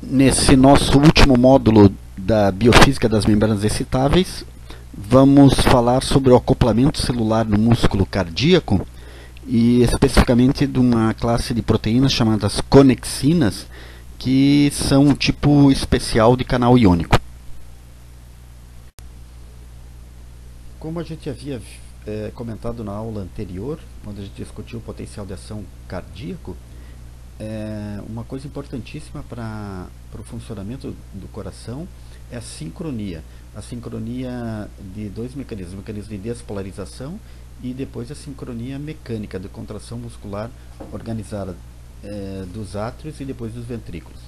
Nesse nosso último módulo da biofísica das membranas excitáveis, vamos falar sobre o acoplamento celular no músculo cardíaco e especificamente de uma classe de proteínas chamadas conexinas, que são um tipo especial de canal iônico. Como a gente havia comentado na aula anterior, quando a gente discutiu o potencial de ação cardíaco, uma coisa importantíssima para o funcionamento do coração é a sincronia. A sincronia de dois mecanismos, o mecanismo de despolarização e depois a sincronia mecânica de contração muscular organizada dos átrios e depois dos ventrículos.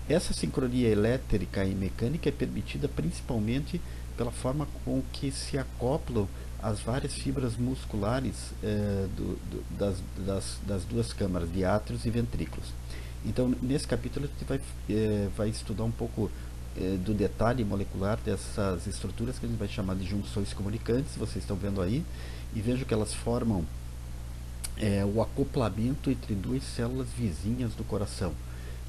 Essa sincronia elétrica e mecânica é permitida principalmente pela forma com que se acoplam as várias fibras musculares das duas câmaras, de átrios e ventrículos. Então, nesse capítulo, a gente vai estudar um pouco do detalhe molecular dessas estruturas que a gente vai chamar de junções comunicantes, vocês estão vendo aí, e vejam que elas formam o acoplamento entre duas células vizinhas do coração.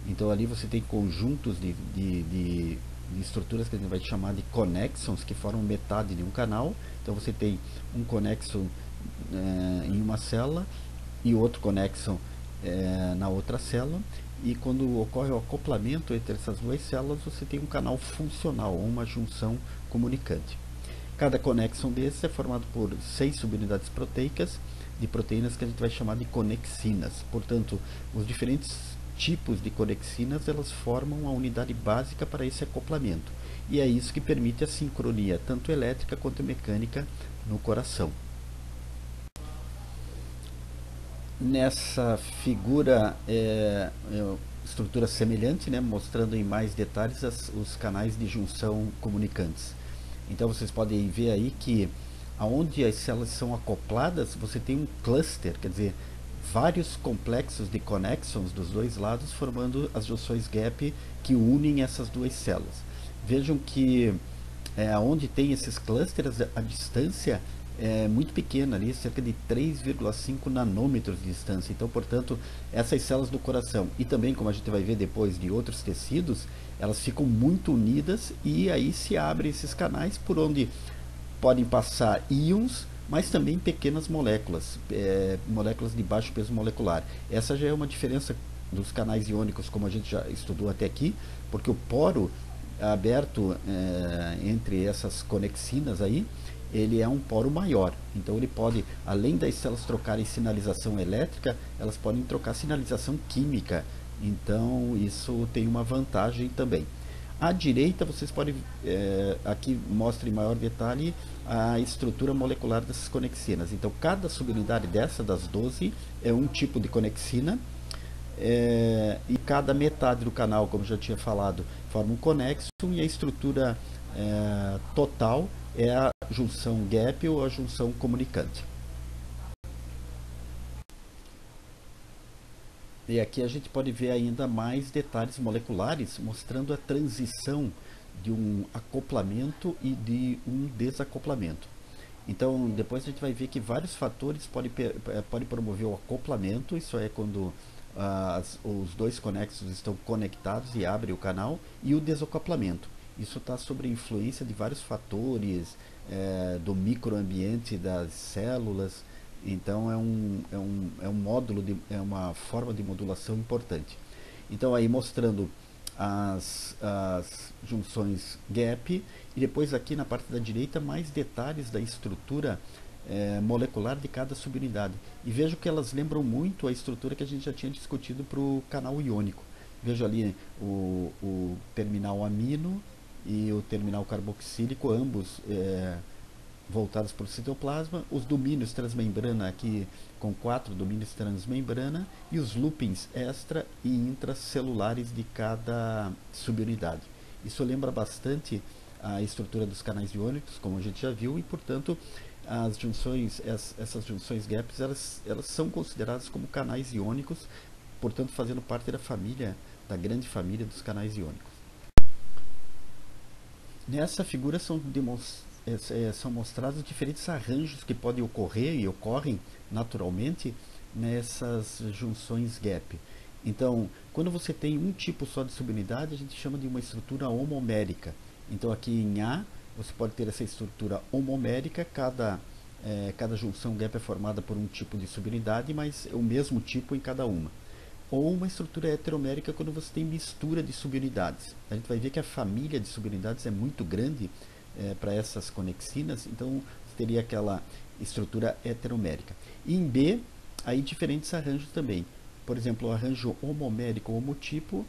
Então, ali você tem conjuntos de estruturas que a gente vai chamar de connexons, que formam metade de um canal. Então você tem um connexon em uma célula e outro connexon na outra célula, e quando ocorre o acoplamento entre essas duas células, você tem um canal funcional, ou uma junção comunicante. Cada conexon desses é formado por 6 subunidades proteicas de proteínas que a gente vai chamar de conexinas. Portanto, os diferentes tipos de conexinas, elas formam a unidade básica para esse acoplamento, e é isso que permite a sincronia tanto elétrica quanto mecânica no coração. Nessa figura estrutura semelhante, mostrando em mais detalhes os canais de junção comunicantes. Então vocês podem ver aí que aonde as células são acopladas, você tem um cluster, quer dizer, vários complexos de connexons dos dois lados, formando as junções gap que unem essas duas células. Vejam que onde tem esses clusters, a distância é muito pequena ali, cerca de 3,5 nanômetros de distância. Então, portanto, essas células do coração, e também, como a gente vai ver depois, de outros tecidos, elas ficam muito unidas, e aí se abrem esses canais por onde podem passar íons, mas também pequenas moléculas, moléculas de baixo peso molecular. Essa já é uma diferença dos canais iônicos, como a gente já estudou até aqui, porque o poro aberto entre essas conexinas aí, ele é um poro maior. Então ele pode, além das células trocarem sinalização elétrica, elas podem trocar sinalização química. Então isso tem uma vantagem também. À direita, vocês podem, aqui mostra em maior detalhe a estrutura molecular dessas conexinas. Então, cada subunidade das 12, é um tipo de conexina, e cada metade do canal, como já tinha falado, forma um conexo, e a estrutura total é a junção gap ou a junção comunicante. E aqui a gente pode ver ainda mais detalhes moleculares, mostrando a transição de um acoplamento e de um desacoplamento. Então, depois a gente vai ver que vários fatores podem promover o acoplamento, isso é quando os dois conexos estão conectados e abrem o canal, e o desacoplamento. Isso está sob a influência de vários fatores, do microambiente das células. Então é um módulo, é uma forma de modulação importante. Então aí mostrando as junções gap, e depois aqui na parte da direita mais detalhes da estrutura molecular de cada subunidade. E vejo que elas lembram muito a estrutura que a gente já tinha discutido para o canal iônico. Vejo ali o terminal amino e o terminal carboxílico, ambos voltados para o citoplasma, os domínios transmembrana aqui com 4 domínios transmembrana, e os loopings extra e intracelulares de cada subunidade. Isso lembra bastante a estrutura dos canais iônicos, como a gente já viu, e portanto essas junções gaps, elas são consideradas como canais iônicos, portanto fazendo parte da grande família dos canais iônicos. Nessa figura são mostrados diferentes arranjos que podem ocorrer e ocorrem naturalmente nessas junções gap. Então, quando você tem um tipo só de subunidade, a gente chama de uma estrutura homomérica. Então, aqui em A, você pode ter essa estrutura homomérica, cada junção gap é formada por um tipo de subunidade, mas é o mesmo tipo em cada uma. Ou uma estrutura heteromérica quando você tem mistura de subunidades. A gente vai ver que a família de subunidades é muito grande para essas conexinas, então você teria aquela estrutura heteromérica. E em B, aí diferentes arranjos também. Por exemplo, o arranjo homomérico homotípico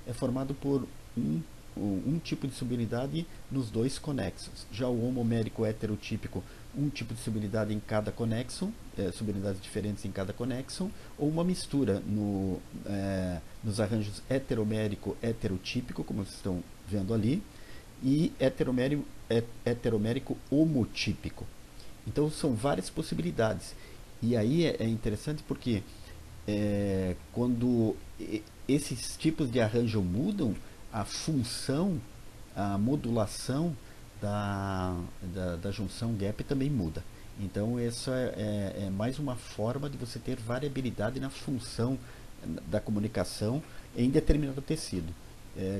é formado por um tipo de subunidade nos dois conexos. Já o homomérico heterotípico, um tipo de subunidade em cada conexo, subunidades diferentes em cada conexo, ou uma mistura nos arranjos heteromérico heterotípico, como vocês estão vendo ali, e heteromérico homotípico. Então são várias possibilidades. E aí é interessante porque quando esses tipos de arranjo mudam, a função, a modulação da junção gap também muda. Então essa é mais uma forma de você ter variabilidade na função da comunicação em determinado tecido.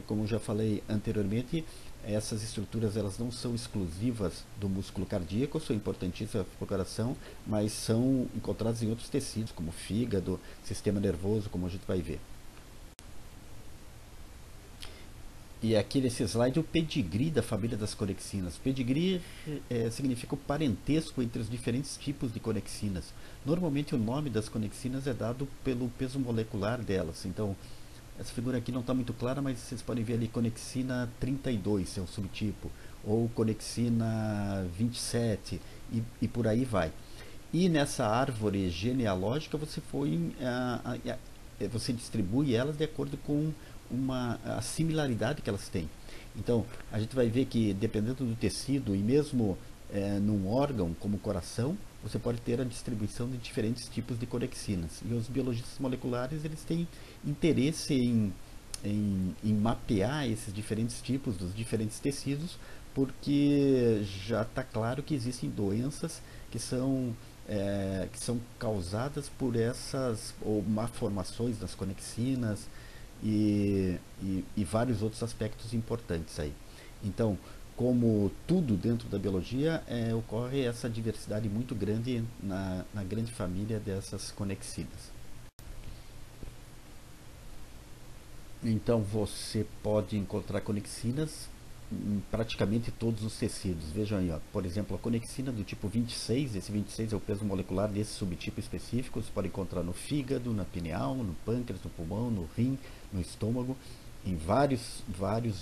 Como já falei anteriormente, essas estruturas elas não são exclusivas do músculo cardíaco, são importantíssimas para o coração, mas são encontradas em outros tecidos, como fígado, sistema nervoso, como a gente vai ver. E aqui nesse slide o pedigree da família das conexinas. Pedigree significa o parentesco entre os diferentes tipos de conexinas. Normalmente o nome das conexinas é dado pelo peso molecular delas. Então, essa figura aqui não está muito clara, mas vocês podem ver ali conexina 32, é um subtipo, ou conexina 27, e por aí vai. E nessa árvore genealógica você distribui elas de acordo com a similaridade que elas têm. Então, a gente vai ver que dependendo do tecido e mesmo num órgão como o coração, você pode ter a distribuição de diferentes tipos de conexinas. E os biologistas moleculares eles têm interesse em mapear esses diferentes tipos dos diferentes tecidos, porque já está claro que existem doenças que são causadas por essas ou malformações das conexinas e vários outros aspectos importantes aí. Então, como tudo dentro da biologia, ocorre essa diversidade muito grande na grande família dessas conexinas. Então, você pode encontrar conexinas em praticamente todos os tecidos. Vejam aí, ó, por exemplo, a conexina do tipo 26, esse 26 é o peso molecular desse subtipo específico, você pode encontrar no fígado, na pineal, no pâncreas, no pulmão, no rim, no estômago, em vários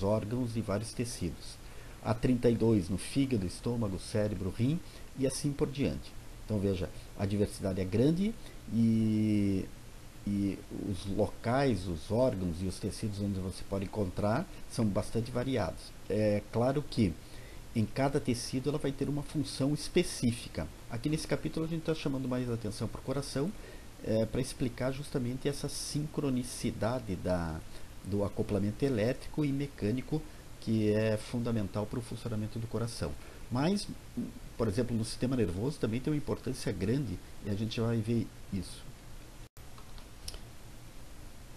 órgãos e vários tecidos. A 32 no fígado, estômago, cérebro, rim e assim por diante. Então veja, a diversidade é grande e os locais, os órgãos e os tecidos onde você pode encontrar são bastante variados. É claro que em cada tecido ela vai ter uma função específica. Aqui nesse capítulo a gente está chamando mais atenção para o coração, para explicar justamente essa sincronicidade do acoplamento elétrico e mecânico que é fundamental para o funcionamento do coração. Mas, por exemplo, no sistema nervoso também tem uma importância grande e a gente vai ver isso.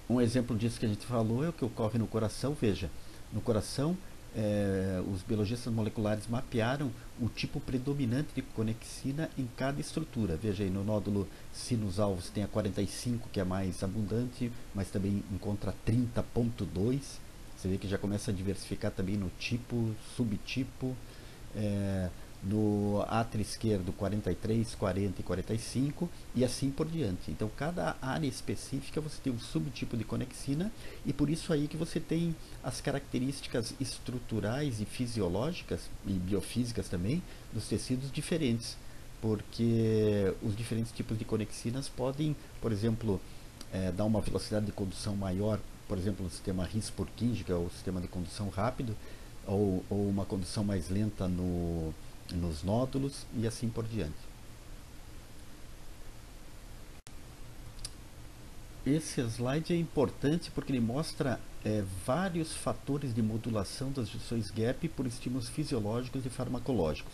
Um exemplo disso que a gente falou é o que ocorre no coração. Veja, no coração, os biologistas moleculares mapearam o tipo predominante de conexina em cada estrutura. Veja aí, no nódulo sinusal você tem a 45, que é mais abundante, mas também encontra 30.2. Você vê que já começa a diversificar também no tipo, subtipo. No átrio esquerdo 43, 40 e 45 e assim por diante. Então cada área específica você tem um subtipo de conexina e por isso aí que você tem as características estruturais e fisiológicas e biofísicas também dos tecidos diferentes, porque os diferentes tipos de conexinas podem, por exemplo, dar uma velocidade de condução maior, por exemplo, no sistema His-Purkinje, que é o sistema de condução rápido, ou uma condução mais lenta nos nódulos e assim por diante. Esse slide é importante porque ele mostra vários fatores de modulação das junções gap por estímulos fisiológicos e farmacológicos.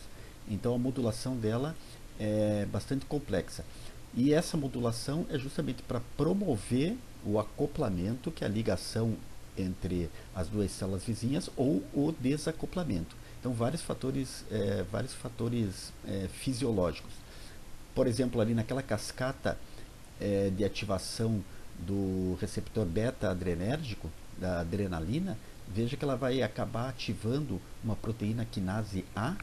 Então a modulação dela é bastante complexa. E essa modulação é justamente para promover o acoplamento, que é a ligação entre as duas células vizinhas, ou o desacoplamento. Então, vários fatores fisiológicos. Por exemplo, ali naquela cascata de ativação do receptor beta-adrenérgico, da adrenalina, veja que ela vai acabar ativando uma proteína quinase A.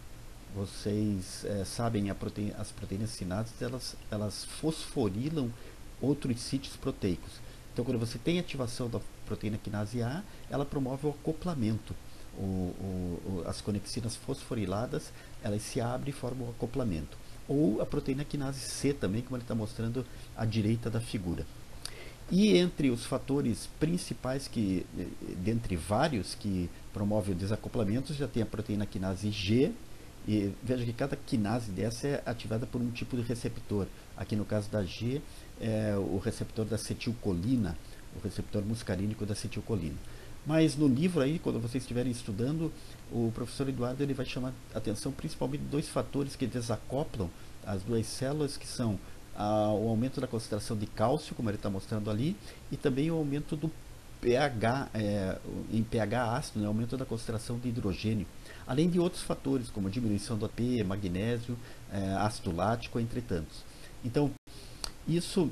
Vocês sabem, as proteínas quinases, elas fosforilam outros sítios proteicos. Então, quando você tem ativação da proteína quinase A, ela promove o acoplamento. As conexinas fosforiladas, elas se abrem e formam o acoplamento. Ou a proteína quinase C também, como ele está mostrando à direita da figura. E entre os fatores principais, dentre vários que promovem o desacoplamento, já tem a proteína quinase G. E veja que cada quinase dessa é ativada por um tipo de receptor. Aqui no caso da G, é o receptor da acetilcolina, o receptor muscarínico da acetilcolina. Mas no livro aí, quando vocês estiverem estudando, o professor Eduardo ele vai chamar a atenção principalmente de dois fatores que desacoplam as duas células, que são o aumento da concentração de cálcio, como ele está mostrando ali, e também o aumento do pH, em pH ácido, né, aumento da concentração de hidrogênio, além de outros fatores, como diminuição do ATP, magnésio, ácido lático, entre tantos. Então, isso,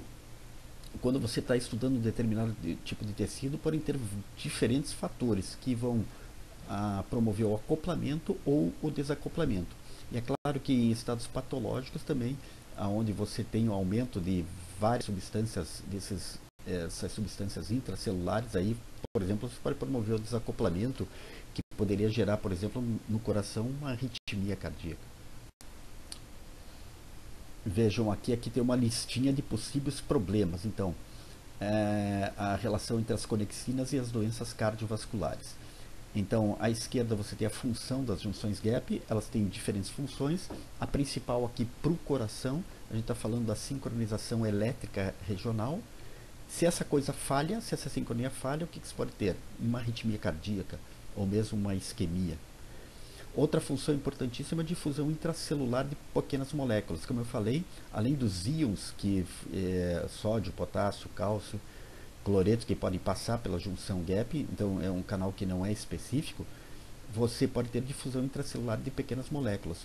quando você está estudando um determinado tipo de tecido, podem ter diferentes fatores que vão promover o acoplamento ou o desacoplamento. E é claro que em estados patológicos também, onde você tem o aumento de várias substâncias, essas substâncias intracelulares, aí, por exemplo, você pode promover o desacoplamento, que poderia gerar, por exemplo, no coração, uma arritmia cardíaca. Vejam aqui tem uma listinha de possíveis problemas. Então, a relação entre as conexinas e as doenças cardiovasculares. Então, à esquerda você tem a função das junções gap, elas têm diferentes funções. A principal aqui para o coração, a gente está falando da sincronização elétrica regional. Se essa coisa falha, se essa sincronia falha, o que você pode ter? Uma arritmia cardíaca ou mesmo uma isquemia. Outra função importantíssima é a difusão intracelular de pequenas moléculas. Como eu falei, além dos íons, sódio, potássio, cálcio, cloreto, que podem passar pela junção gap, então é um canal que não é específico, você pode ter difusão intracelular de pequenas moléculas.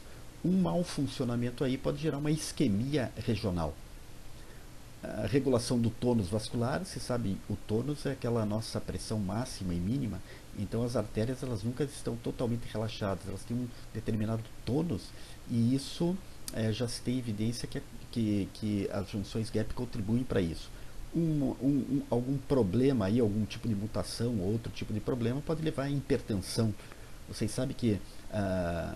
Um mau funcionamento aí pode gerar uma isquemia regional. A regulação do tônus vascular, você sabe, o tônus é aquela nossa pressão máxima e mínima, então as artérias elas nunca estão totalmente relaxadas, elas têm um determinado tônus, e isso já se tem evidência que as junções gap contribuem para isso. Algum problema aí, algum tipo de mutação ou outro tipo de problema pode levar à hipertensão. Vocês sabem que a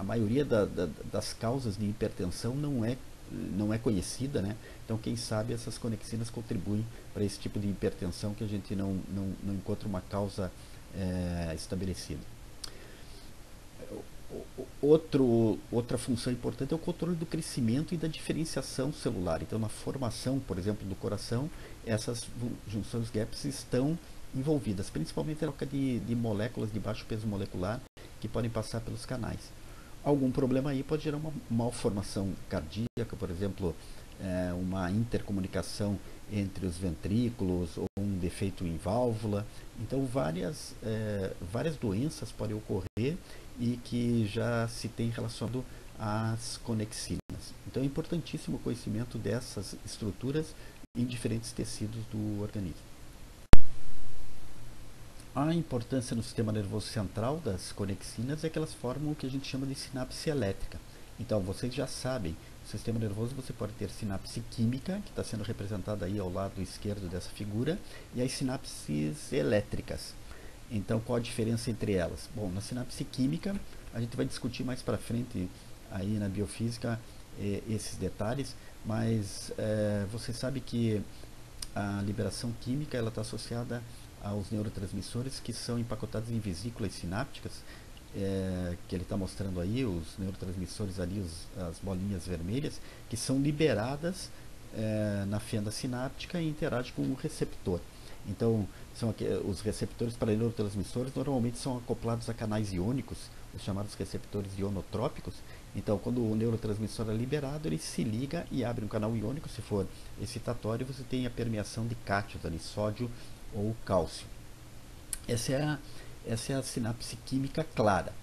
maioria das causas de hipertensão não é conhecida, né? Então, quem sabe essas conexinas contribuem para esse tipo de hipertensão que a gente não encontra uma causa estabelecida. Outra função importante é o controle do crescimento e da diferenciação celular. Então, na formação, por exemplo, do coração, essas junções gaps estão envolvidas, principalmente na troca de moléculas de baixo peso molecular que podem passar pelos canais. Algum problema aí pode gerar uma malformação cardíaca, por exemplo, uma intercomunicação entre os ventrículos ou um defeito em válvula. Então, várias doenças podem ocorrer e que já se tem relacionado às conexinas. Então, é importantíssimo o conhecimento dessas estruturas em diferentes tecidos do organismo. A importância no sistema nervoso central das conexinas é que elas formam o que a gente chama de sinapse elétrica. Então, vocês já sabem, no sistema nervoso você pode ter sinapse química, que está sendo representada aí ao lado esquerdo dessa figura, e as sinapses elétricas. Então, qual a diferença entre elas? Bom, na sinapse química, a gente vai discutir mais para frente aí na biofísica esses detalhes, mas você sabe que a liberação química ela está associada aos neurotransmissores que são empacotados em vesículas sinápticas, que ele está mostrando aí, os neurotransmissores ali, as bolinhas vermelhas, que são liberadas na fenda sináptica e interagem com o receptor. Então, os receptores para neurotransmissores normalmente são acoplados a canais iônicos, os chamados receptores ionotrópicos. Então, quando o neurotransmissor é liberado, ele se liga e abre um canal iônico. Se for excitatório, você tem a permeação de cátions ali, sódio ou cálcio. Essa é a sinapse química clara.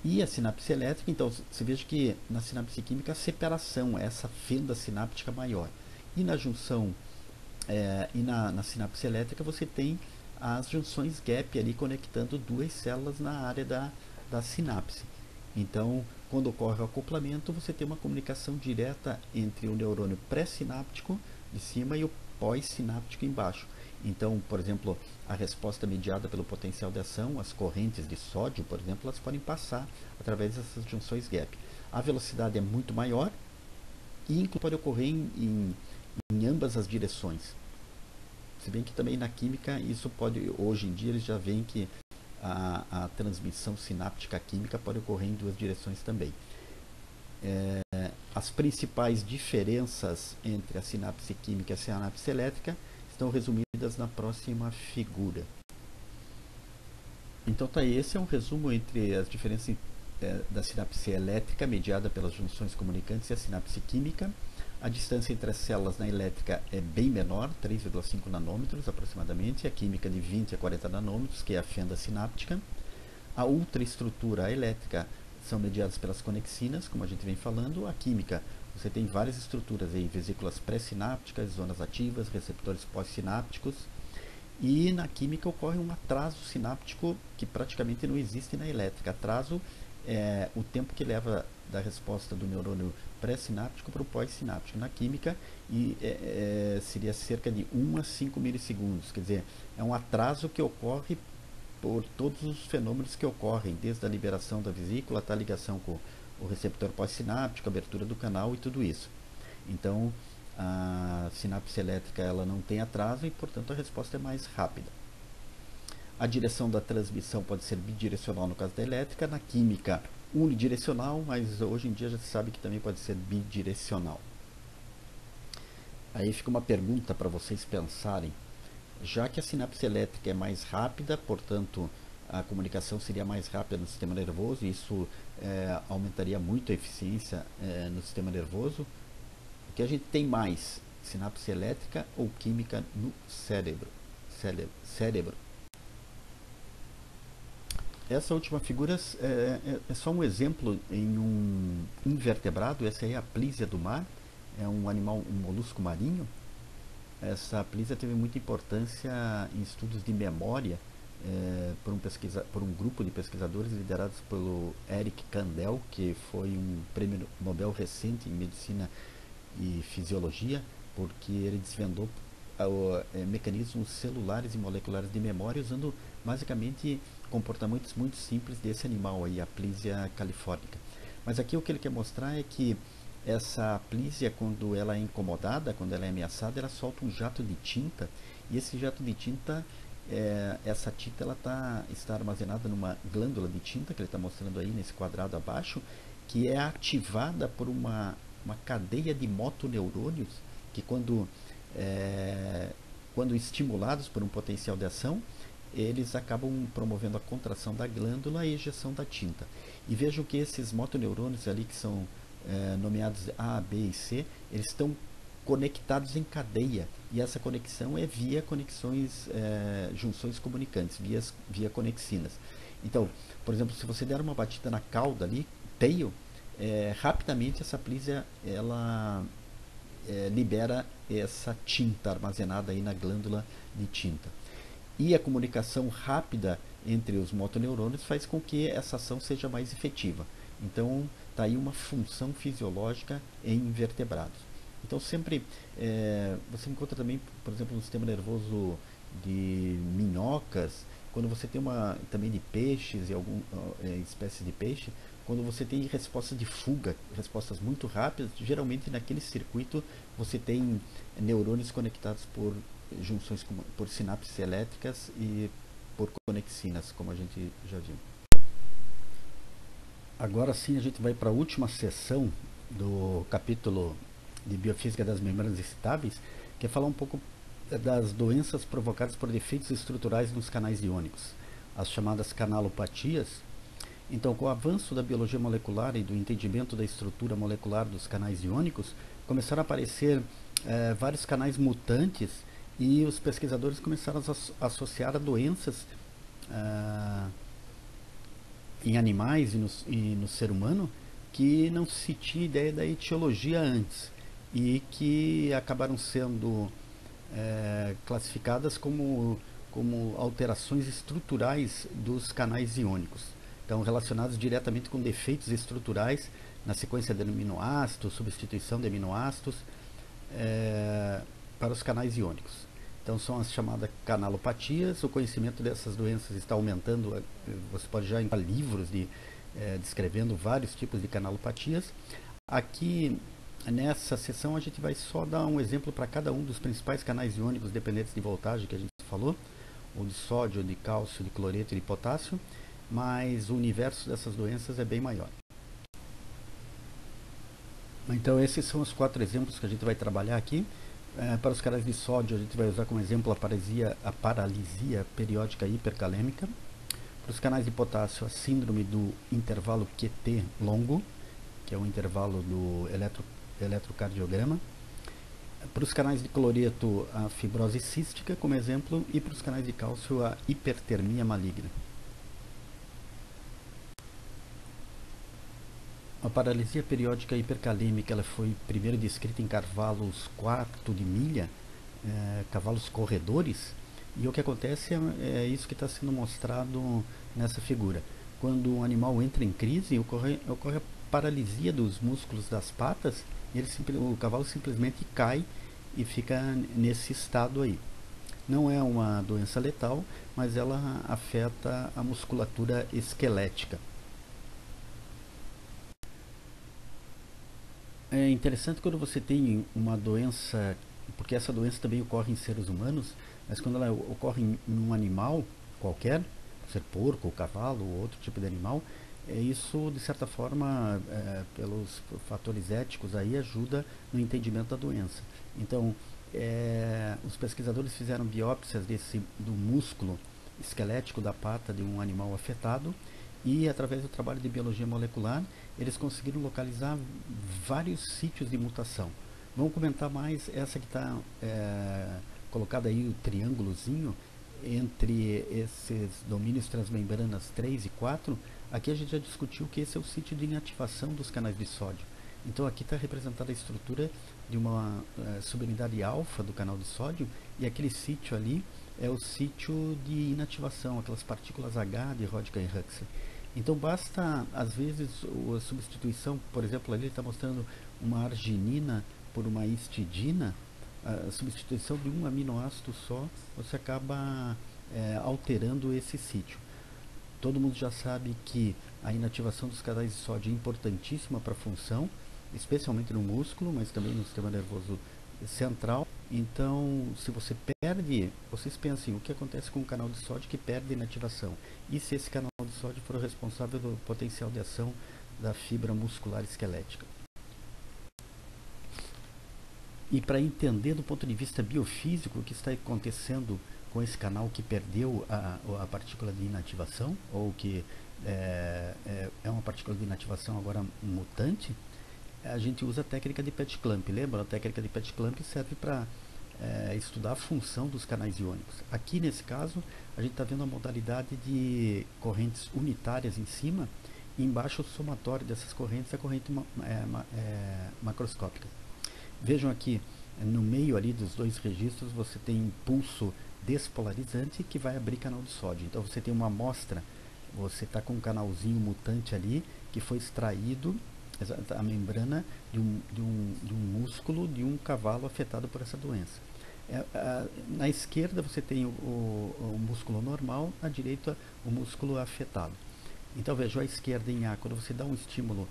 E a sinapse elétrica, então, você veja que na sinapse química a separação, essa fenda sináptica maior. E na junção, na sinapse elétrica, você tem as junções gap ali conectando duas células na área da sinapse. Então, quando ocorre o acoplamento, você tem uma comunicação direta entre o neurônio pré-sináptico de cima e o pós-sináptico embaixo. Então, por exemplo, a resposta mediada pelo potencial de ação, as correntes de sódio, por exemplo, elas podem passar através dessas junções gap. A velocidade é muito maior e inclusive pode ocorrer em ambas as direções. Se bem que também na química isso pode, hoje em dia eles já veem que a transmissão sináptica química pode ocorrer em duas direções também. As principais diferenças entre a sinapse química e a sinapse elétrica estão resumidas na próxima figura. Então tá, esse é um resumo entre as diferenças da sinapse elétrica mediada pelas junções comunicantes e a sinapse química. A distância entre as células na elétrica é bem menor, 3,5 nanômetros aproximadamente, a química de 20 a 40 nanômetros, que é a fenda sináptica. A ultraestrutura elétrica são mediadas pelas conexinas, como a gente vem falando. A química, você tem várias estruturas aí, vesículas pré-sinápticas, zonas ativas, receptores pós-sinápticos. E na química ocorre um atraso sináptico que praticamente não existe na elétrica. Atraso é o tempo que leva da resposta do neurônio pré-sináptico para o pós-sináptico. Na química seria cerca de 1 a 5 milissegundos, quer dizer, é um atraso que ocorre por todos os fenômenos que ocorrem, desde a liberação da vesícula até a ligação com o receptor pós-sináptico, abertura do canal e tudo isso. Então, a sinapse elétrica ela não tem atraso e, portanto, a resposta é mais rápida. A direção da transmissão pode ser bidirecional no caso da elétrica, na química unidirecional, mas hoje em dia já se sabe que também pode ser bidirecional. Aí fica uma pergunta para vocês pensarem. Já que a sinapse elétrica é mais rápida, portanto, a comunicação seria mais rápida no sistema nervoso, e isso aumentaria muito a eficiência no sistema nervoso. O que a gente tem mais, sinapse elétrica ou química no cérebro? Essa última figura é só um exemplo em um invertebrado. Essa aí é a plísia do mar, é um animal, um molusco marinho. Essa plísia teve muita importância em estudos de memória por um grupo de pesquisadores liderados pelo Eric Kandel, que foi um prêmio Nobel recente em medicina e fisiologia, porque ele desvendou mecanismos celulares e moleculares de memória usando basicamente comportamentos muito simples desse animal aí, a plísia californica. Mas aqui o que ele quer mostrar é que essa plísia, quando ela é incomodada, quando ela é ameaçada, ela solta um jato de tinta, e esse jato de tinta, essa tinta ela está armazenada numa glândula de tinta, que ele está mostrando aí nesse quadrado abaixo, que é ativada por uma cadeia de motoneurônios, que quando estimulados por um potencial de ação, eles acabam promovendo a contração da glândula e a ejeção da tinta. E vejam que esses motoneurônios ali, que são nomeados A, B e C, eles estão conectados em cadeia, e essa conexão é via junções comunicantes, via conexinas. Então, por exemplo, se você der uma batida na cauda ali, tail, rapidamente essa plísia ela libera essa tinta armazenada aí na glândula de tinta. E a comunicação rápida entre os motoneurônios faz com que essa ação seja mais efetiva. Então, está aí uma função fisiológica em invertebrados. Então, sempre você encontra também, por exemplo, no sistema nervoso de minhocas, quando você tem também de peixes e algumas espécies de peixe, quando você tem respostas de fuga, respostas muito rápidas, geralmente naquele circuito você tem neurônios conectados por junções, por sinapses elétricas e por conexinas, como a gente já viu. Agora sim a gente vai para a última sessão do capítulo de Biofísica das Membranas Excitáveis, que é falar um pouco das doenças provocadas por defeitos estruturais nos canais iônicos, as chamadas canalopatias. Então, com o avanço da biologia molecular e do entendimento da estrutura molecular dos canais iônicos, começaram a aparecer vários canais mutantes e os pesquisadores começaram a associar a doenças ah, em animais e no ser humano que não se tinha ideia da etiologia antes e que acabaram sendo classificadas como alterações estruturais dos canais iônicos. Então, relacionados diretamente com defeitos estruturais na sequência de aminoácidos, substituição de aminoácidos para os canais iônicos. Então, são as chamadas canalopatias. O conhecimento dessas doenças está aumentando. Você pode já encontrar livros descrevendo vários tipos de canalopatias. Aqui, nessa sessão, a gente vai só dar um exemplo para cada um dos principais canais iônicos dependentes de voltagem que a gente falou, o de sódio, de cálcio, de cloreto e de potássio, mas o universo dessas doenças é bem maior. Então, esses são os 4 exemplos que a gente vai trabalhar aqui. Para os canais de sódio, a gente vai usar como exemplo a paralisia periódica hipercalêmica. Para os canais de potássio, a síndrome do intervalo QT longo, que é o intervalo do eletrocardiograma. Para os canais de cloreto, a fibrose cística como exemplo, e para os canais de cálcio, a hipertermia maligna. A paralisia periódica hipercalêmica ela foi primeiro descrita em cavalos quarto de milha, cavalos corredores, e o que acontece é isso que está sendo mostrado nessa figura. Quando um animal entra em crise, ocorre a paralisia dos músculos das patas, e o cavalo simplesmente cai e fica nesse estado aí. Não é uma doença letal, mas ela afeta a musculatura esquelética. É interessante quando você tem uma doença, porque essa doença também ocorre em seres humanos, mas quando ela ocorre em um animal qualquer, ser porco, ou cavalo, ou outro tipo de animal, isso de certa forma, pelos fatores éticos aí, ajuda no entendimento da doença. Então, os pesquisadores fizeram biópsias do músculo esquelético da pata de um animal afetado e, através do trabalho de biologia molecular, eles conseguiram localizar vários sítios de mutação. Vamos comentar mais essa que está colocada aí, o triângulozinho, entre esses domínios transmembranas 3 e 4. Aqui a gente já discutiu que esse é o sítio de inativação dos canais de sódio. Então aqui está representada a estrutura de uma subunidade alfa do canal de sódio, e aquele sítio ali é o sítio de inativação, aquelas partículas H de Rodkin e Huxley. Então basta, às vezes, a substituição, por exemplo, ali ele está mostrando uma arginina por uma histidina, a substituição de um aminoácido só, você acaba alterando esse sítio. Todo mundo já sabe que a inativação dos canais de sódio é importantíssima para a função, especialmente no músculo, mas também no sistema nervoso central. Então, se você perde, vocês pensem o que acontece com o canal de sódio que perde a inativação. E se esse canal de sódio for o responsável do potencial de ação da fibra muscular esquelética. E para entender do ponto de vista biofísico o que está acontecendo com esse canal que perdeu a partícula de inativação, ou que é uma partícula de inativação agora mutante, a gente usa a técnica de Pet Clamp. Lembra? A técnica de Pet Clamp serve para estudar a função dos canais iônicos. Aqui nesse caso, a gente está vendo a modalidade de correntes unitárias em cima, e embaixo o somatório dessas correntes é a corrente macroscópica. Vejam aqui, no meio ali dos dois registros, você tem impulso despolarizante que vai abrir canal de sódio. Então você tem uma amostra, você está com um canalzinho mutante ali, que foi extraído a membrana de um músculo de um cavalo afetado por essa doença. Na esquerda você tem o músculo normal, na direita o músculo afetado. Então veja, à esquerda em A, quando você dá um estímulo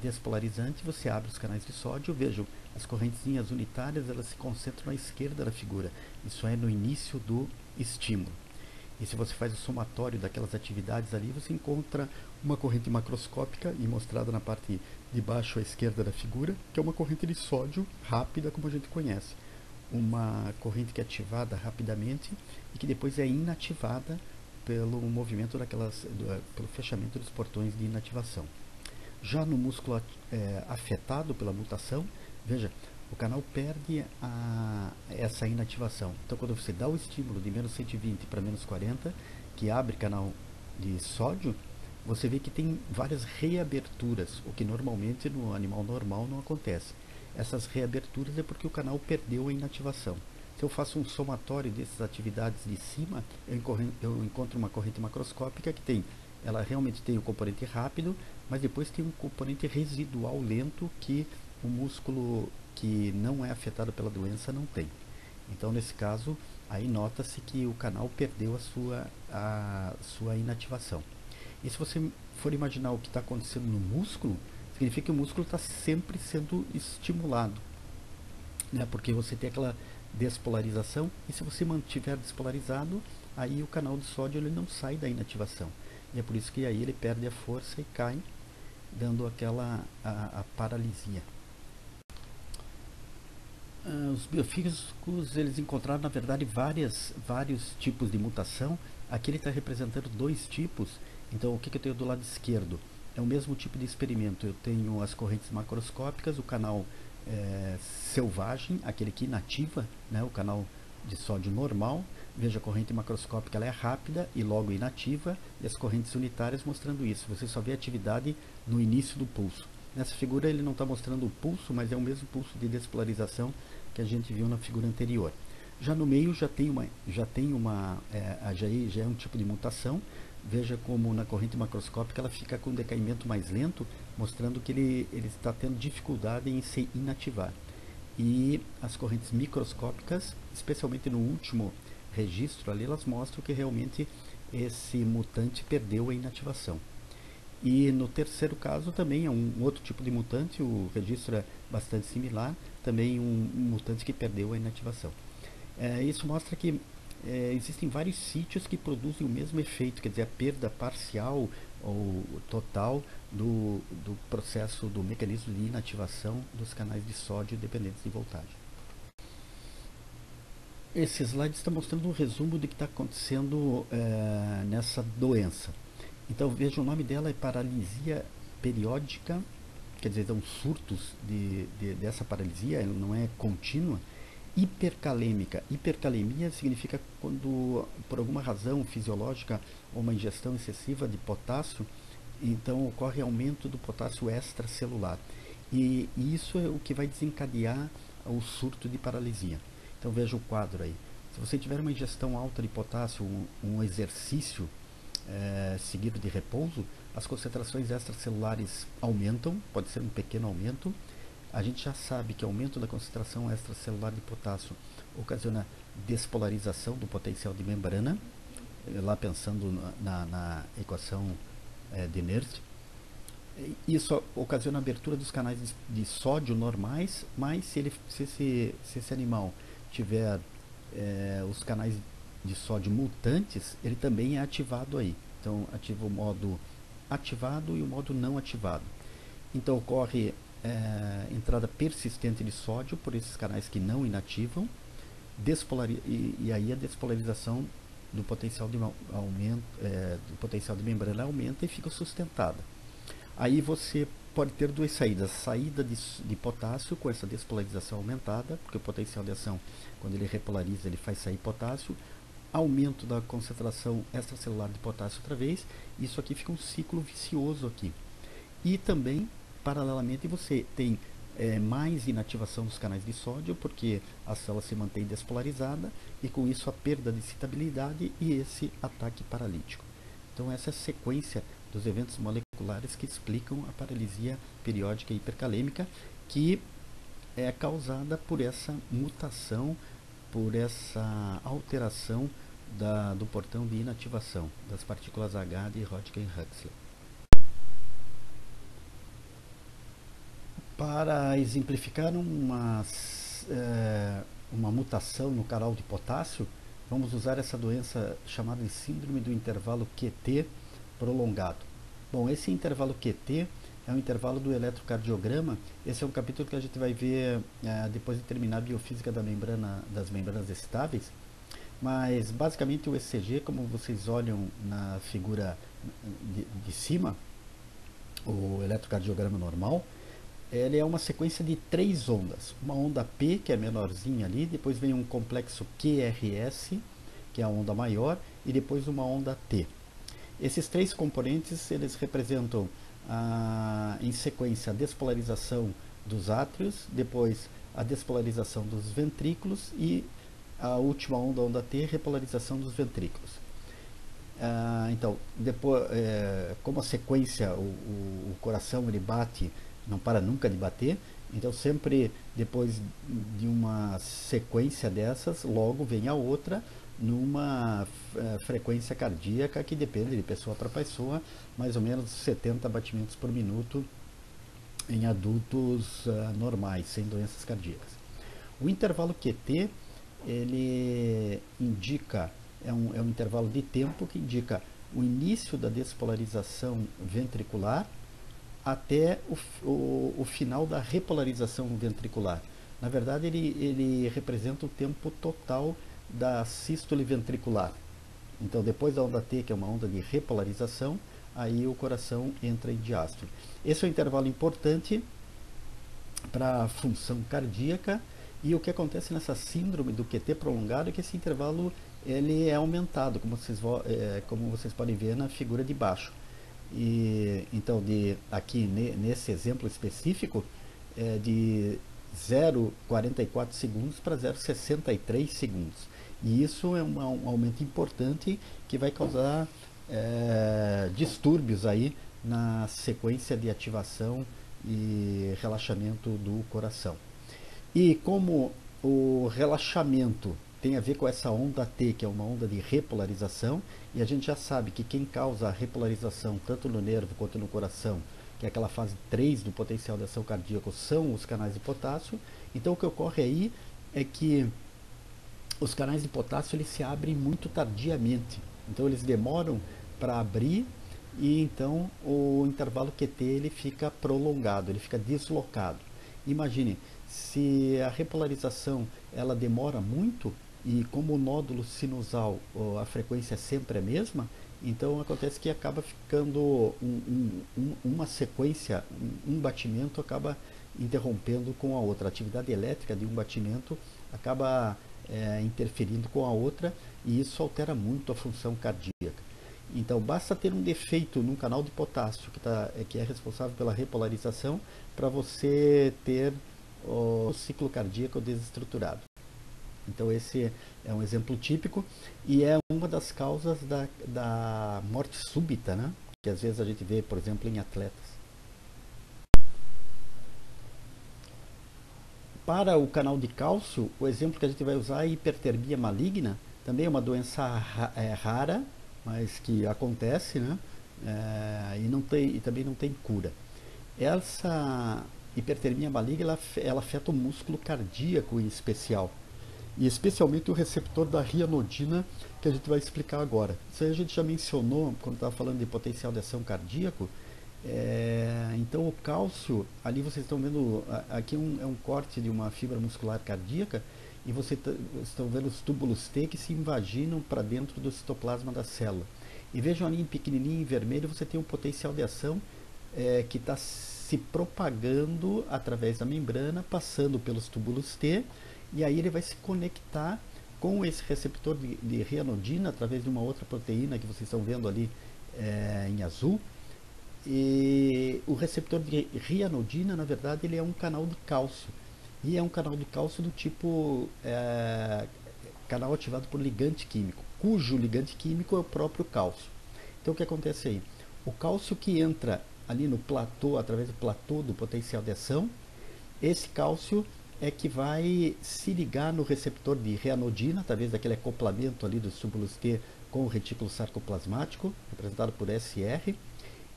despolarizante, você abre os canais de sódio. Vejam, as correntezinhas unitárias elas se concentram à esquerda da figura. Isso é no início do estímulo. E se você faz o somatório daquelas atividades ali, você encontra uma corrente macroscópica, e mostrada na parte de baixo à esquerda da figura, que é uma corrente de sódio rápida, como a gente conhece. Uma corrente que é ativada rapidamente e que depois é inativada pelo movimento pelo fechamento dos portões de inativação. Já no músculo afetado pela mutação, veja, o canal perde essa inativação. Então, quando você dá o estímulo de menos 120 para menos 40, que abre canal de sódio, você vê que tem várias reaberturas, o que normalmente no animal normal não acontece. Essas reaberturas é porque o canal perdeu a inativação. Se eu faço um somatório dessas atividades de cima, eu encontro uma corrente macroscópica que ela realmente tem o componente rápido, mas depois tem um componente residual lento que o músculo que não é afetado pela doença não tem. Então, nesse caso, aí nota-se que o canal perdeu a sua inativação. E se você for imaginar o que está acontecendo no músculo, significa que o músculo está sempre sendo estimulado, né? Porque você tem aquela despolarização, e se você mantiver despolarizado, aí o canal de sódio ele não sai da inativação. E é por isso que aí ele perde a força e cai, dando a paralisia. Os biofísicos eles encontraram, na verdade, vários tipos de mutação. Aqui ele está representando dois tipos. Então, o que eu tenho do lado esquerdo? É o mesmo tipo de experimento. Eu tenho as correntes macroscópicas, o canal selvagem, aquele que inativa, né, o canal de sódio normal. Veja, a corrente macroscópica ela é rápida e logo inativa, e as correntes unitárias mostrando isso. Você só vê a atividade no início do pulso. Nessa figura ele não está mostrando o pulso, mas é o mesmo pulso de despolarização que a gente viu na figura anterior. Já no meio já é um tipo de mutação. Veja como na corrente macroscópica ela fica com um decaimento mais lento, mostrando que ele está tendo dificuldade em se inativar. E as correntes microscópicas, especialmente no último registro ali, elas mostram que realmente esse mutante perdeu a inativação. E no terceiro caso também é um outro tipo de mutante, o registro é bastante similar, também um mutante que perdeu a inativação. Isso mostra que existem vários sítios que produzem o mesmo efeito, quer dizer, a perda parcial ou total do processo, do mecanismo de inativação dos canais de sódio dependentes de voltagem. Esse slide está mostrando um resumo do que está acontecendo nessa doença. Então veja, o nome dela é paralisia periódica, quer dizer, são surtos dessa paralisia, ela não é contínua. Hipercalêmica. Hipercalemia significa quando, por alguma razão fisiológica ou uma ingestão excessiva de potássio, então ocorre aumento do potássio extracelular. E isso é o que vai desencadear o surto de paralisia. Então veja o quadro aí. Se você tiver uma ingestão alta de potássio, um exercício seguido de repouso, as concentrações extracelulares aumentam, pode ser um pequeno aumento. A gente já sabe que aumento da concentração extracelular de potássio ocasiona despolarização do potencial de membrana, lá pensando na equação de Nernst. Isso ocasiona a abertura dos canais de sódio normais, mas se esse animal tiver os canais de sódio mutantes, ele também é ativado aí. Então, ativa o modo ativado e o modo não ativado. Então, ocorre entrada persistente de sódio por esses canais que não inativam, e aí a despolarização do potencial do potencial de membrana aumenta e fica sustentada. Aí você pode ter duas saídas: saída de potássio com essa despolarização aumentada, porque o potencial de ação, quando ele repolariza, ele faz sair potássio, aumento da concentração extracelular de potássio outra vez. Isso aqui fica um ciclo vicioso aqui. E também, paralelamente, você tem mais inativação dos canais de sódio, porque a célula se mantém despolarizada, e com isso a perda de excitabilidade e esse ataque paralítico. Então essa é a sequência dos eventos moleculares que explicam a paralisia periódica hipercalêmica, que é causada por essa mutação, por essa alteração do portão de inativação das partículas H de Hodgkin-Huxley. Para exemplificar uma mutação no canal de potássio, vamos usar essa doença chamada de síndrome do intervalo QT prolongado. Bom, esse intervalo QT é um intervalo do eletrocardiograma. Esse é um capítulo que a gente vai ver depois de terminar a biofísica das membranas estáveis. Mas basicamente o ECG, como vocês olham na figura de cima, o eletrocardiograma normal, ele é uma sequência de 3 ondas. Uma onda P, que é menorzinha ali, depois vem um complexo QRS, que é a onda maior, e depois uma onda T. Esses 3 componentes, eles representam em sequência a despolarização dos átrios, depois a despolarização dos ventrículos e a última onda, a onda T, repolarização dos ventrículos. Então, depois, como a sequência, o coração ele bate, não para nunca de bater, então sempre depois de uma sequência dessas, logo vem a outra, numa frequência cardíaca que depende de pessoa para pessoa, mais ou menos 70 batimentos por minuto em adultos normais, sem doenças cardíacas. O intervalo QT, ele indica, é um intervalo de tempo que indica o início da despolarização ventricular até o final da repolarização ventricular. Na verdade, ele representa o tempo total da sístole ventricular. Então, depois da onda T, que é uma onda de repolarização, aí o coração entra em diástole. Esse é um intervalo importante para a função cardíaca. E o que acontece nessa síndrome do QT prolongado é que esse intervalo ele é aumentado, como vocês podem ver na figura de baixo. E então, aqui nesse exemplo específico, de 0,44 segundos para 0,63 segundos. E isso é um aumento importante que vai causar distúrbios aí na sequência de ativação e relaxamento do coração. E como o relaxamento tem a ver com essa onda T, que é uma onda de repolarização, e a gente já sabe que quem causa a repolarização tanto no nervo quanto no coração, que é aquela fase 3 do potencial de ação cardíaco, são os canais de potássio. Então o que ocorre aí é que os canais de potássio eles se abrem muito tardiamente. Então eles demoram para abrir e então o intervalo QT ele fica prolongado, ele fica deslocado. Imagine, se a repolarização ela demora muito e como o nódulo sinusal a frequência é sempre a mesma, então acontece que acaba ficando uma sequência, um batimento acaba interrompendo com a outra. A atividade elétrica de um batimento acaba interferindo com a outra e isso altera muito a função cardíaca. Então basta ter um defeito num canal de potássio que é responsável pela repolarização para você ter o ciclo cardíaco desestruturado. Então esse é um exemplo típico e é uma das causas da morte súbita, né? Que às vezes a gente vê, por exemplo, em atletas. Para o canal de cálcio, o exemplo que a gente vai usar é a hipertermia maligna, também é uma doença rara, mas que acontece, né? E também não tem cura. Essa hipertermia maligna ela afeta o músculo cardíaco em especial, e especialmente o receptor da rianodina, que a gente vai explicar agora. Isso aí a gente já mencionou quando estava falando de potencial de ação cardíaco. Então o cálcio, ali vocês estão vendo, aqui é um corte de uma fibra muscular cardíaca, e vocês estão vendo os túbulos T que se invaginam para dentro do citoplasma da célula. E vejam ali em pequenininho em vermelho, você tem um potencial de ação que está se propagando através da membrana, passando pelos túbulos T, e aí ele vai se conectar com esse receptor de rianodina através de uma outra proteína que vocês estão vendo ali em azul. E o receptor de rianodina, na verdade, ele é um canal de cálcio. E é um canal de cálcio do tipo canal ativado por ligante químico, cujo ligante químico é o próprio cálcio. Então o que acontece aí? O cálcio que entra ali no platô, através do platô do potencial de ação, esse cálcio é que vai se ligar no receptor de rianodina, através daquele acoplamento ali dos túbulos T com o retículo sarcoplasmático, representado por SR,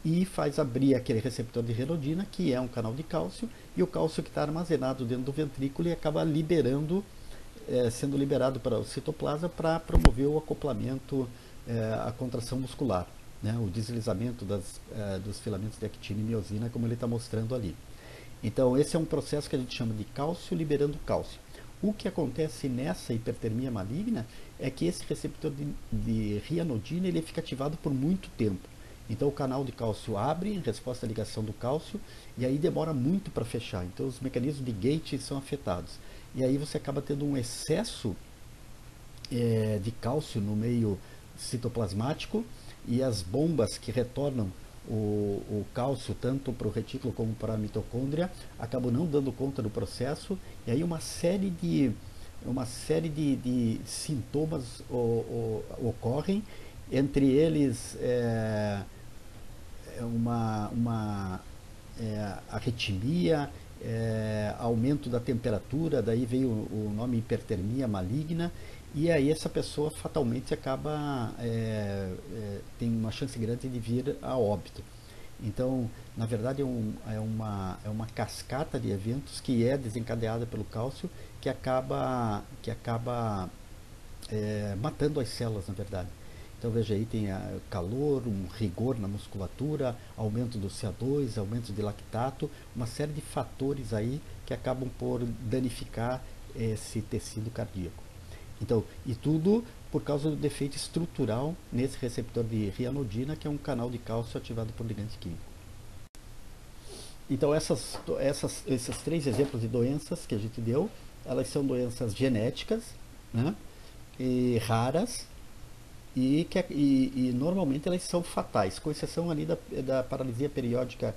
e faz abrir aquele receptor de rianodina, que é um canal de cálcio, e o cálcio que está armazenado dentro do ventrículo e acaba sendo liberado para o citoplasma para promover o acoplamento, a contração muscular, né, o deslizamento dos filamentos de actina e miosina, como ele está mostrando ali. Então esse é um processo que a gente chama de cálcio liberando cálcio. O que acontece nessa hipertermia maligna é que esse receptor de rianodina ele fica ativado por muito tempo. Então o canal de cálcio abre em resposta à ligação do cálcio e aí demora muito para fechar. Então os mecanismos de gate são afetados. E aí você acaba tendo um excesso de cálcio no meio citoplasmático e as bombas que retornam o cálcio tanto para o retículo como para a mitocôndria acabam não dando conta do processo e aí uma série de sintomas ocorrem, entre eles uma arritmia, aumento da temperatura, daí veio o nome hipertermia maligna, e aí essa pessoa fatalmente acaba, tem uma chance grande de vir a óbito. Então, na verdade, é uma cascata de eventos que é desencadeada pelo cálcio que acaba matando as células, na verdade. Então veja aí, tem calor, um rigor na musculatura, aumento do CO2, aumento de lactato, uma série de fatores aí que acabam por danificar esse tecido cardíaco. Então, e tudo por causa do defeito estrutural nesse receptor de rianodina, que é um canal de cálcio ativado por ligante químico. Então, esses três exemplos de doenças que a gente deu, elas são doenças genéticas, né, e raras, e normalmente elas são fatais, com exceção ali da paralisia periódica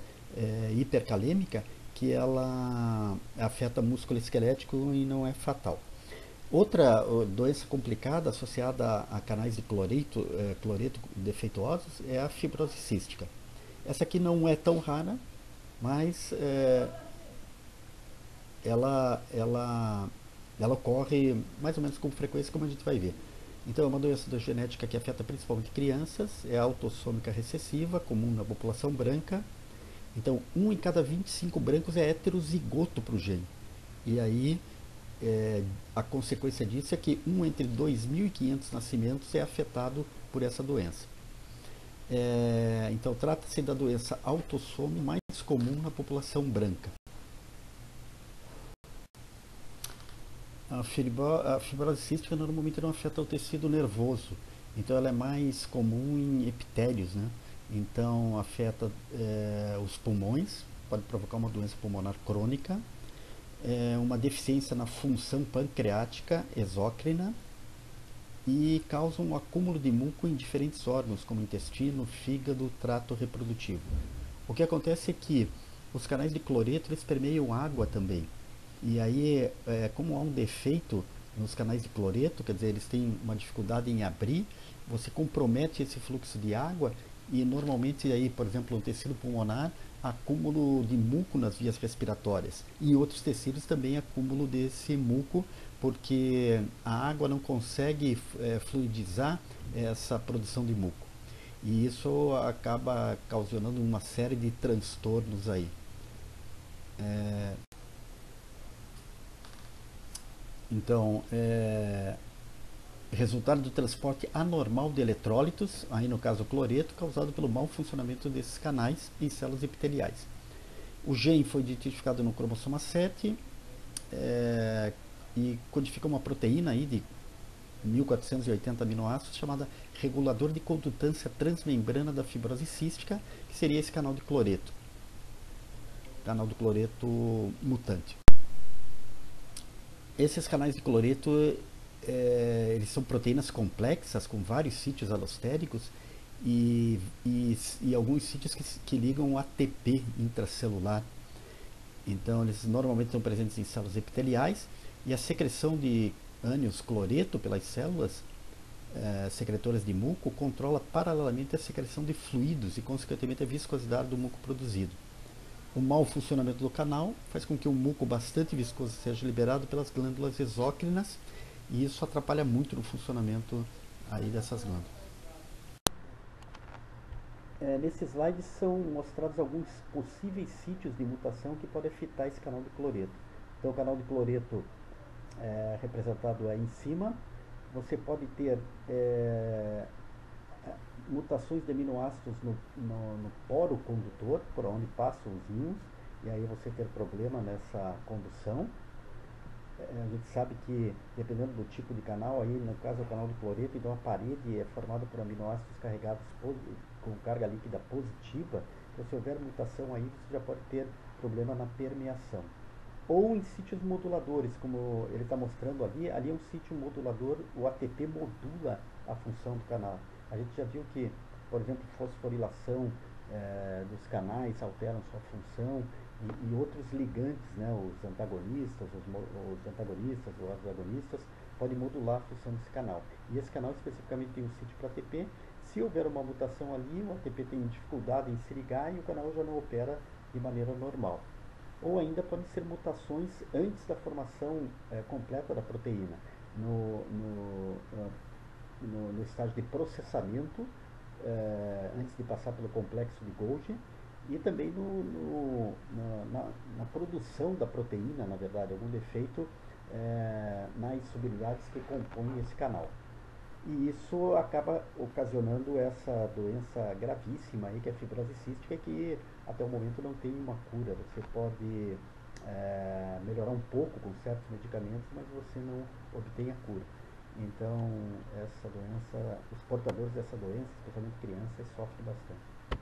hipercalêmica, que ela afeta músculo esquelético e não é fatal. Outra doença complicada associada a canais de cloreto defeituosos é a fibrose cística. Essa aqui não é tão rara, mas ela ocorre mais ou menos com frequência, como a gente vai ver. Então, é uma doença genética que afeta principalmente crianças, é autossômica recessiva, comum na população branca. Então, 1 em cada 25 brancos é heterozigoto para o gene. E aí, a consequência disso é que 1 entre 2.500 nascimentos é afetado por essa doença. Então, trata-se da doença autossômica mais comum na população branca. A fibrose cística normalmente não afeta o tecido nervoso, então ela é mais comum em epitérios, né? Então afeta os pulmões, pode provocar uma doença pulmonar crônica, uma deficiência na função pancreática exócrina e causa um acúmulo de muco em diferentes órgãos, como intestino, fígado, trato reprodutivo. O que acontece é que os canais de cloreto eles permeiam água também. E aí, como há um defeito nos canais de cloreto, quer dizer, eles têm uma dificuldade em abrir, você compromete esse fluxo de água e normalmente aí, por exemplo, no tecido pulmonar, acúmulo de muco nas vias respiratórias e em outros tecidos também acúmulo desse muco porque a água não consegue fluidizar essa produção de muco e isso acaba causando uma série de transtornos aí. Então, resultado do transporte anormal de eletrólitos, aí no caso cloreto, causado pelo mau funcionamento desses canais em células epiteliais. O gene foi identificado no cromossoma 7 e codifica uma proteína aí de 1480 aminoácidos chamada regulador de condutância transmembrana da fibrose cística, que seria esse canal de cloreto, canal de cloreto mutante. Esses canais de cloreto eles são proteínas complexas com vários sítios alostéricos e alguns sítios que ligam o ATP intracelular. Então, eles normalmente estão presentes em células epiteliais e a secreção de ânions cloreto pelas células secretoras de muco controla paralelamente a secreção de fluidos e, consequentemente, a viscosidade do muco produzido. O mau funcionamento do canal faz com que um muco bastante viscoso seja liberado pelas glândulas exócrinas e isso atrapalha muito no funcionamento aí dessas glândulas. Nesse slide são mostrados alguns possíveis sítios de mutação que podem afetar esse canal de cloreto. Então o canal de cloreto representado aí em cima, você pode ter mutações de aminoácidos no poro condutor, por onde passam os íons, e aí você ter problema nessa condução. a gente sabe que, dependendo do tipo de canal, aí no caso é o canal de cloreto, então a parede é formada por aminoácidos carregados com carga líquida positiva. Então, se houver mutação aí, você já pode ter problema na permeação. Ou em sítios moduladores, como ele está mostrando ali, ali é um sítio modulador, o ATP modula a função do canal. A gente já viu que, por exemplo, fosforilação dos canais alteram sua função e outros ligantes, né, os antagonistas ou os agonistas, podem modular a função desse canal. E esse canal especificamente tem um sítio para ATP. Se houver uma mutação ali, o ATP tem dificuldade em se ligar e o canal já não opera de maneira normal. Ou ainda podem ser mutações antes da formação completa da proteína, no, no, ah, no estágio de processamento, antes de passar pelo complexo de Golgi, e também na produção da proteína, na verdade, algum defeito nas subunidades que compõem esse canal. E isso acaba ocasionando essa doença gravíssima aí, que é a fibrose cística, que até o momento não tem uma cura. Você pode melhorar um pouco com certos medicamentos, mas você não obtém a cura. Então, essa doença, os portadores dessa doença, especialmente crianças, sofrem bastante.